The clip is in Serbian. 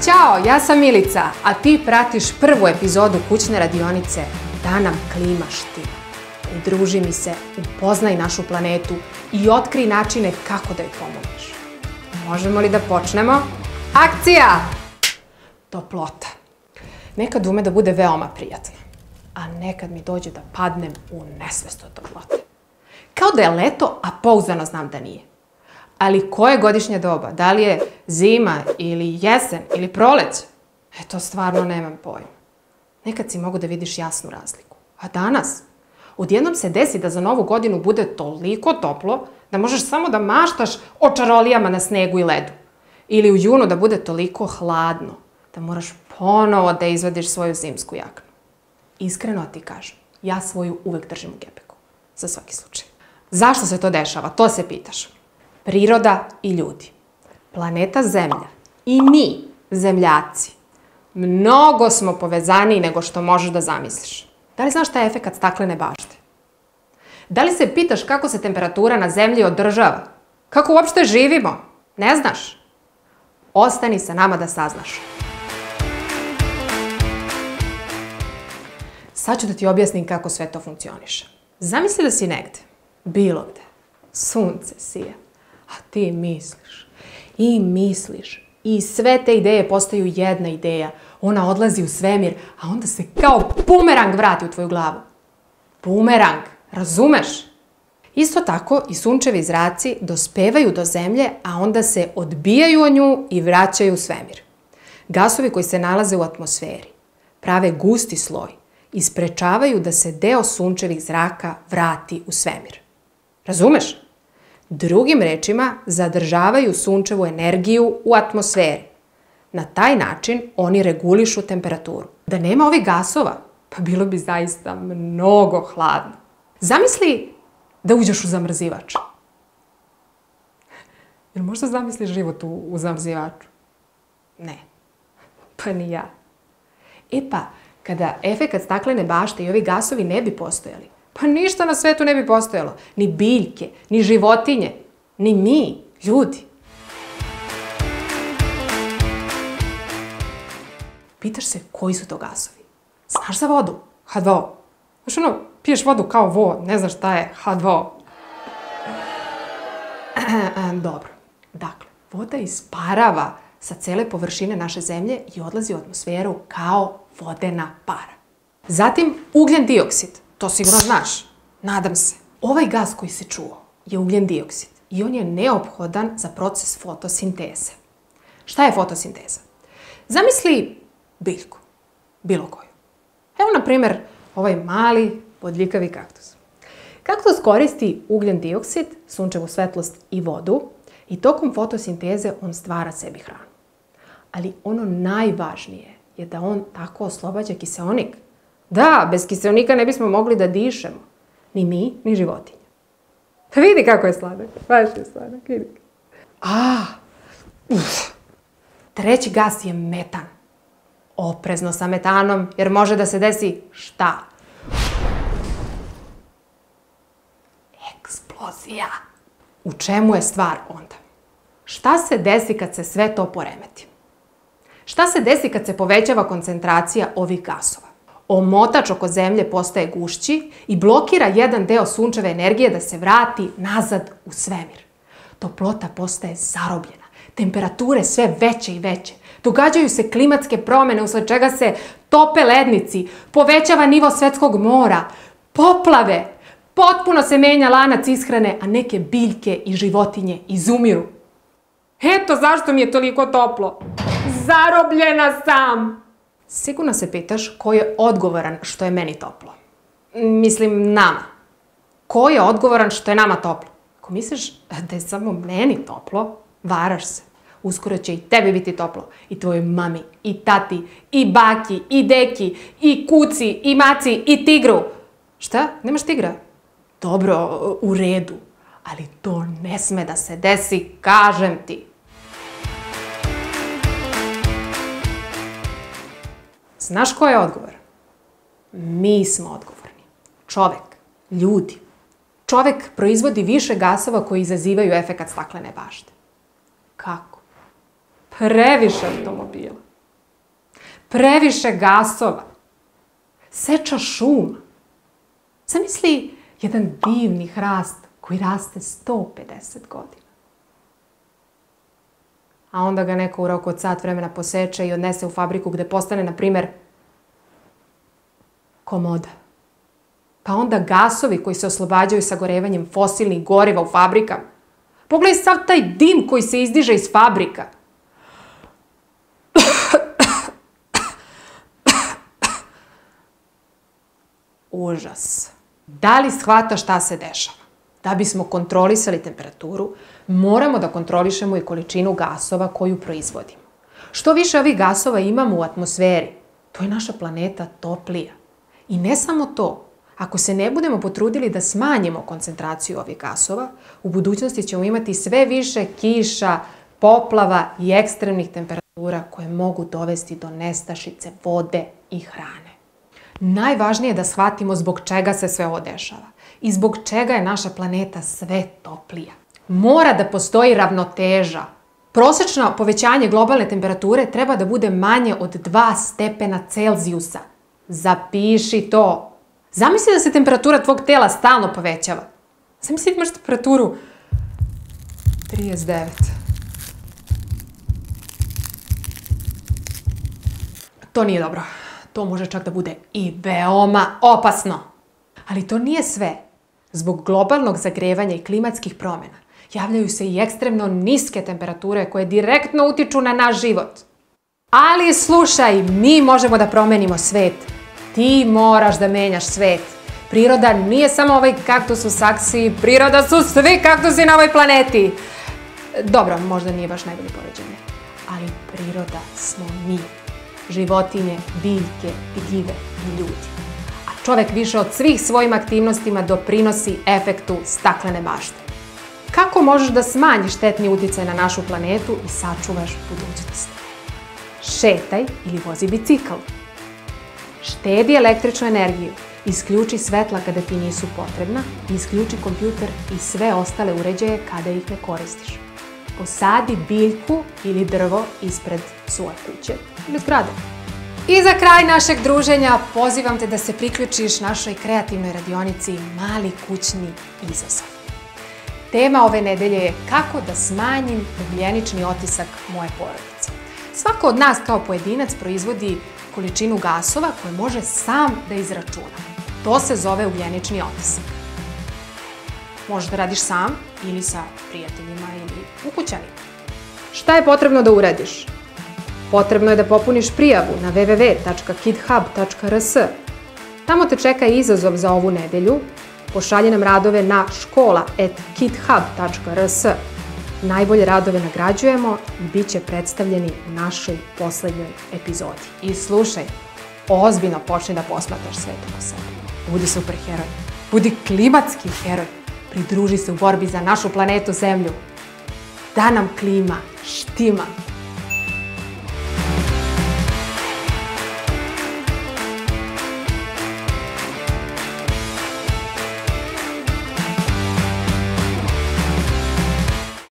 Ćao, ja sam Milica, a ti pratiš prvu epizodu kućne radionice Da nam klima štima. Udruži mi se, upoznaj našu planetu i otkrij načine kako da joj pomogneš. Možemo li da počnemo? Akcija! Toplota. Nekad ume da bude veoma prijatna, a nekad mi dođe da padnem u nesvest od toplote. Kao da je leto, a pouzdano znam da nije. Ali koje godišnje doba? Da li je zima ili jesen ili proleće? To stvarno nemam pojma. Nekad si mogu da vidiš jasnu razliku. A danas? Odjednom se desi da za novu godinu bude toliko toplo da možeš samo da maštaš o čarolijama na snegu i ledu. Ili u junu da bude toliko hladno da moraš ponovo da izvadiš svoju zimsku jaknu. Iskreno ti kažem, ja svoju uvek držim u gepeku. Za svaki slučaj. Zašto se to dešava? To se pitaš. Priroda i ljudi. Planeta Zemlja i mi, zemljaci, mnogo smo povezaniji nego što možeš da zamisliš. Da li znaš šta je efekat staklene bašte? Da li se pitaš kako se temperatura na Zemlji održava? Kako uopšte živimo? Ne znaš? Ostani sa nama da saznaš. Sad ću da ti objasnim kako sve to funkcioniše. Zamisli da si negde, bilo gde, sunce sija, a ti misliš i misliš i sve te ideje postaju jedna ideja. Ona odlazi u svemir, a onda se kao bumerang vrati u tvoju glavu. Bumerang, razumeš? Isto tako i sunčevi zraci dospevaju do Zemlje, a onda se odbijaju od nju i vraćaju u svemir. Gasovi koji se nalaze u atmosferi prave gusti sloj i sprečavaju da se deo sunčevih zraka vrati u svemir. Razumeš? Drugim rečima, zadržavaju sunčevu energiju u atmosferi. Na taj način oni regulišu temperaturu. Da nema ovih gasova, pa bilo bi zaista mnogo hladno. Zamisli da uđeš u zamrzivač. Jel možda zamisliš život u zamrzivaču? Ne. Pa ni ja. Pa, kada efekat staklene bašte i ovi gasovi ne bi postojali, pa ništa na svetu ne bi postojalo. Ni biljke, ni životinje, ni mi, ljudi. Pitaš se koji su to gasovi. Znaš za vodu? H2O. Znaš ono, piješ vodu kao vo, ne znaš šta je H2O. Dobro. Dakle, voda isparava sa cele površine naše Zemlje i odlazi u atmosferu kao vodena para. Zatim, ugljen dioksid. To sigurno znaš. Nadam se. Ovaj gas koji se čuo je ugljen dioksid i on je neophodan za proces fotosinteze. Šta je fotosinteza? Zamisli biljku. Bilo koju. Evo, na primer, ovaj mali bodljikavi kaktus. Kaktus koristi ugljen dioksid, sunčevu svetlost i vodu i tokom fotosinteze on stvara sebi hranu. Ali ono najvažnije je da on tako oslobađa kiseonik. Da, bez kiseonika ne bismo mogli da dišemo. Ni mi, ni životinje. Pa vidi kako je sladak. Baš je sladak, vidi. Treći gas je metan. Oprezno sa metanom, jer može da se desi šta? Eksplozija. U čemu je stvar onda? Šta se desi kad se sve to poremeti? Šta se desi kad se povećava koncentracija ovih gasova? Omotač oko Zemlje postaje gušći i blokira jedan deo sunčeve energije da se vrati nazad u svemir. Toplota postaje zarobljena, temperature sve veće i veće. Događaju se klimatske promene usled čega se tope lednici, povećava nivo svetskog mora, poplave, potpuno se menja lanac ishrane, a neke biljke i životinje izumiru. Eto zašto mi je toliko toplo. Zarobljena sam! Sigurno se pitaš ko je odgovoran što je meni toplo. Mislim, nama. Ko je odgovoran što je nama toplo? Ako misliš da je samo meni toplo, varaš se. Uskoro će i tebi biti toplo. I tvojoj mami, i tati, i baki, i deki, i kuci, i maci, i tigru. Šta? Nemaš tigra? Dobro, u redu. Ali to ne sme da se desi, kažem ti. Znaš ko je odgovoran? Mi smo odgovorni. Čovek, ljudi. Čovek proizvodi više gasova koji izazivaju efekat staklene bašte. Kako? Previše automobila. previše gasova, seča šuma. Zamisli jedan divni hrast koji raste 150 godina. A onda ga neko u roku od sat vremena poseče i odnese u fabriku gde postane, na primer, komoda. Pa onda gasovi koji se oslobađaju sagorevanjem fosilnih goriva u fabrikama. Pogledaj sav taj dim koji se izdiže iz fabrika. Užas. Da li shvataš šta se dešava? Da bismo kontrolisali temperaturu, moramo da kontrolišemo i količinu gasova koju proizvodimo. Što više ovih gasova imamo u atmosferi, to je naša planeta toplija. I ne samo to, ako se ne budemo potrudili da smanjimo koncentraciju ovih gasova, u budućnosti ćemo imati sve više kiša, poplava i ekstremnih temperatura koje mogu dovesti do nestašice vode i hrane. Najvažnije je da shvatimo zbog čega se sve ovo dešava i zbog čega je naša planeta sve toplija. Mora da postoji ravnoteža. Prosečno povećanje globalne temperature treba da bude manje od 2 stepena Celzijusa. Zapiši to. Zamisli da se temperatura tvog tela stalno povećava. Zamisli da imaš temperaturu 39. To nije dobro. To može čak da bude i veoma opasno. Ali to nije sve. Zbog globalnog zagrevanja i klimatskih promjena javljaju se i ekstremno niske temperature koje direktno utiču na naš život. Ali slušaj, mi možemo da promenimo svet. Ti moraš da menjaš svet. Priroda nije samo ovaj kaktus u saksiji, priroda su svi kaktusi na ovoj planeti. Dobro, možda nije baš najbolje poređenje, ali priroda smo mi. Životinje, biljke, gljive i ljudi. A čovek više od svih svojim aktivnostima doprinosi efektu staklene bašte. Kako možeš da smanjiš štetni uticaj na našu planetu i sačuvaš budućnost? Šetaj ili vozi bicikl. Štedi električnu energiju. Isključi svetla kada ti nisu potrebna i isključi kompjuter i sve ostale uređaje kada ih ne koristiš. Posadi biljku ili drvo ispred svoje kuće ili zgrade. I za kraj našeg druženja pozivam te da se priključiš našoj kreativnoj radionici Mali kućni izazov. Tema ove nedelje je kako da smanjim ugljenični otisak moje porodice. Svako od nas kao pojedinac proizvodi količinu gasova koje može sam da izračuna. To se zove ugljenični otisak. Možeš da radiš sam ili sa prijateljima ili ukućanima. Šta je potrebno da uradiš? Potrebno je da popuniš prijavu na www.kidhub.rs. Tamo te čeka izazov za ovu nedelju. Pošalji nam radove na škola@kidhub.rs. Najbolje radove nagrađujemo i bit će predstavljeni u našoj poslednjoj epizodi. I slušaj, ozbiljno počni da posmatraš svet oko sebe. Budi superheroj. Budi klimatski heroj. Pridruži se u borbi za našu planetu Zemlju. Da nam klima štima.